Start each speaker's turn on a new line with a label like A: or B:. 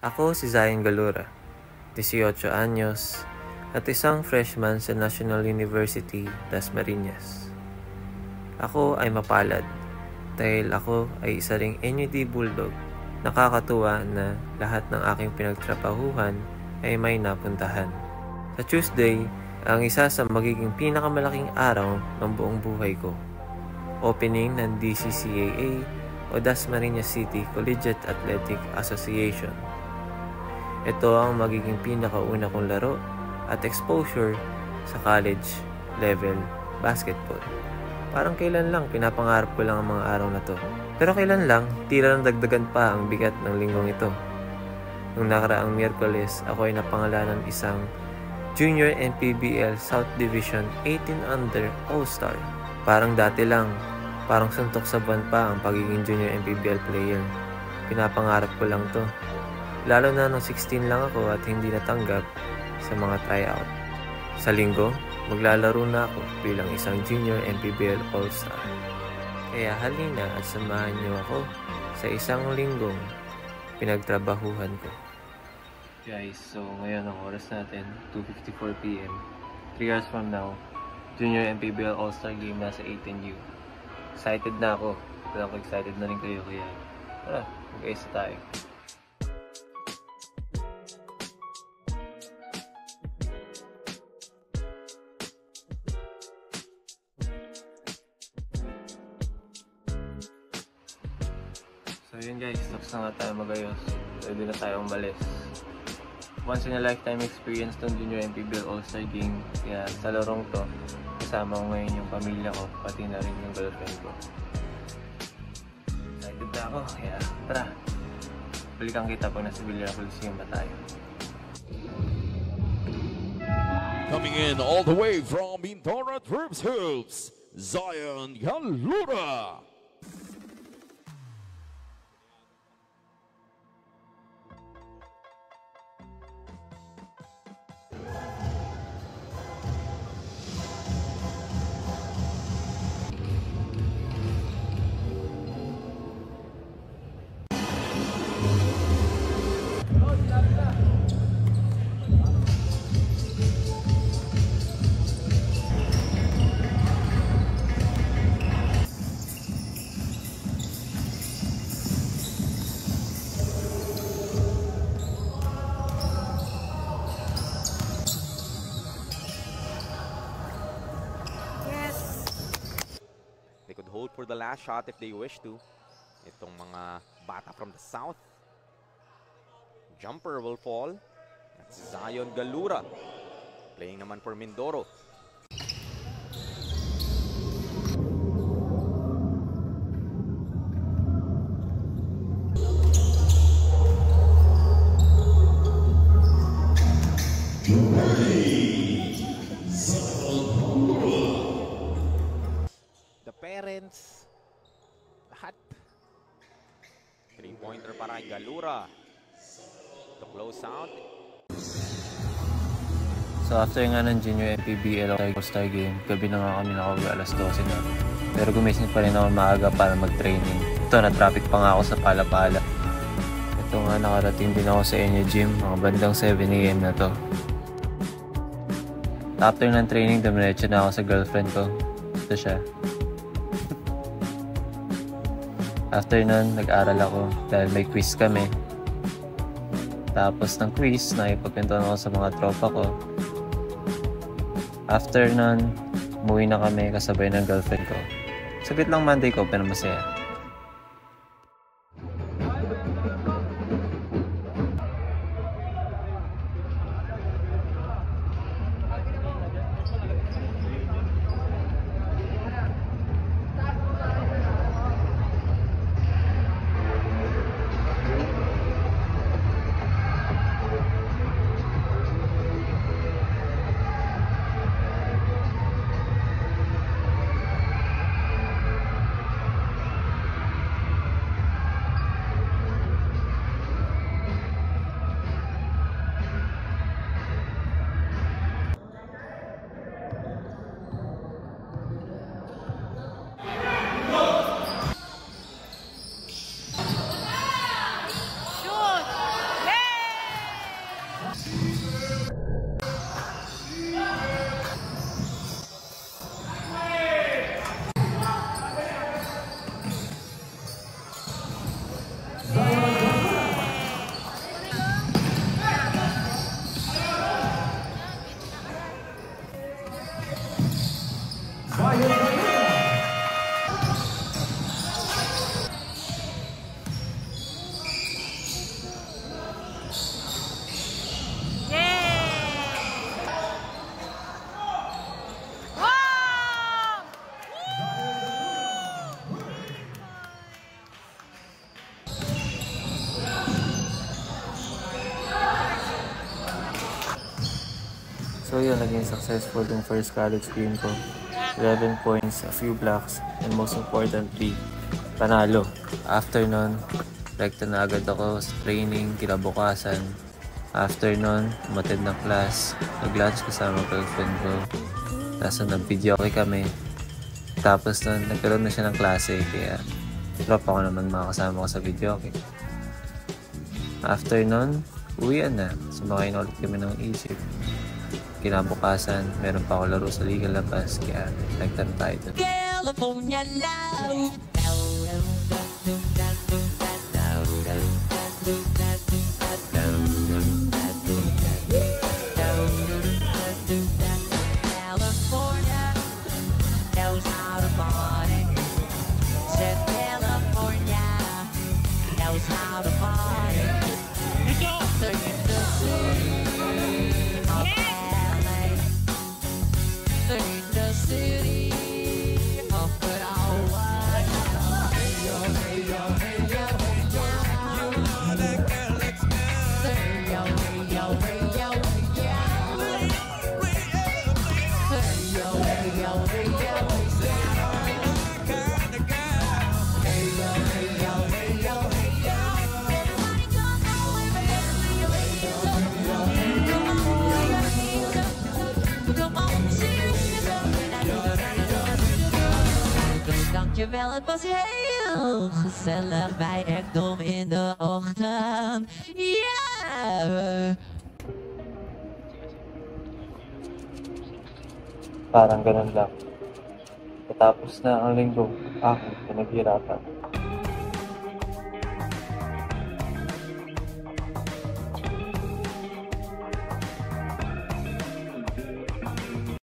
A: Ako si Zion Galura, 18 anyos, at isang freshman sa National University, Dasmariñas. Ako ay mapalad dahil ako ay isa ring NUD Bulldog. Nakakatuwa na lahat ng aking pinagtrabahuhan ay may napuntahan. Sa Tuesday, ang isa sa magiging pinakamalaking araw ng buong buhay ko. Opening ng DCCAA o Dasmariñas City Collegiate Athletic Association. Ito ang magiging pinakauna kong laro at exposure sa college level basketball. Parang kailan lang, pinapangarap ko lang ang mga araw na to. Pero kailan lang, tila lang dagdagan pa ang bigat ng linggong ito. Nung nakaraang Miyerkules, ako ay napangalanan isang Junior NPBL South Division 18 Under All-Star. Parang dati lang, parang suntok sa buwan pa ang pagiging Junior NPBL player. Pinapangarap ko lang to. Lalo na nung 16 lang ako at hindi natanggap sa mga tryout. Sa linggo, maglalaro na ako bilang isang Junior NPBL All-Star. Kaya halina at samahan niyo ako sa isang linggong pinagtrabahuhan ko. Guys, so ngayon ang oras natin, 2:54 PM. 3 hours from now, Junior NPBL All-Star game na sa 18U. Excited na ako. Pero ako excited na rin kayo, kaya tara, mag-aisa tayo. So yun guys, tapos na nga tayo magayos. Pwede na tayo umalis. Once in a lifetime experience tong Junior NPBL All-Star Game. Kaya sa larong to, kasama ko ngayon yung pamilya ko, pati na rin yung girlfriend ko. Excited na ako, kaya tara. Balikan kita pag nasa Villar Coliseum na tayo.
B: Coming in all the way from Mindoro Trips Hoops, Zion Galura.
C: They could hold for the last shot if they wish to. Itong mga bata from the south. Jumper will fall. That's Zion Galura. Playing naman for Mindoro. Parents, lahat. 3-pointer para kay Galura. To close out.
A: So after nga ng Junior NPBL All-Star Game, gabi na nga kami nakauwi, alas 12 na. Pero gumising pa rin ako maaga para mag-training. Ito, na-traffic pa nga ako sa Palapala. Ito nga, nakarating din ako sa NU Gym, mga bandang 7 AM na to. After ng training, dumiretso na ako sa girlfriend ko. Ito siya. After nun, nag-aral ako dahil may quiz kami. Tapos ng quiz, nakipagkwentuhan ako sa mga tropa ko. After nun, umuwi na kami kasabay ng girlfriend ko. Saglit lang Monday ko, pero masaya. So yun, naging successful yung first college game ko. 11 points, a few blocks, and most importantly, panalo. After nun, rekta na agad ako sa training, kinabukasan. After nun, umattend ng class, nag-lunch kasama girlfriend ko. Tapos nag-video kami. Tapos nun, nagkaroon na siya ng klase, kaya drop ako naman mga kasama ko sa video. After nun, uwian na. Sumakay na ulit kami ng Egypt. Kinabukasan, meron pa ako laro sa Liga Labas, kaya nagtaro tayo doon. California love.
D: Je wel het pas heel gezellig bij Ekdom in de ochtend. Yeah!
A: Parang ganun lang. Patapos na ang linggo, ako pinaghirapan.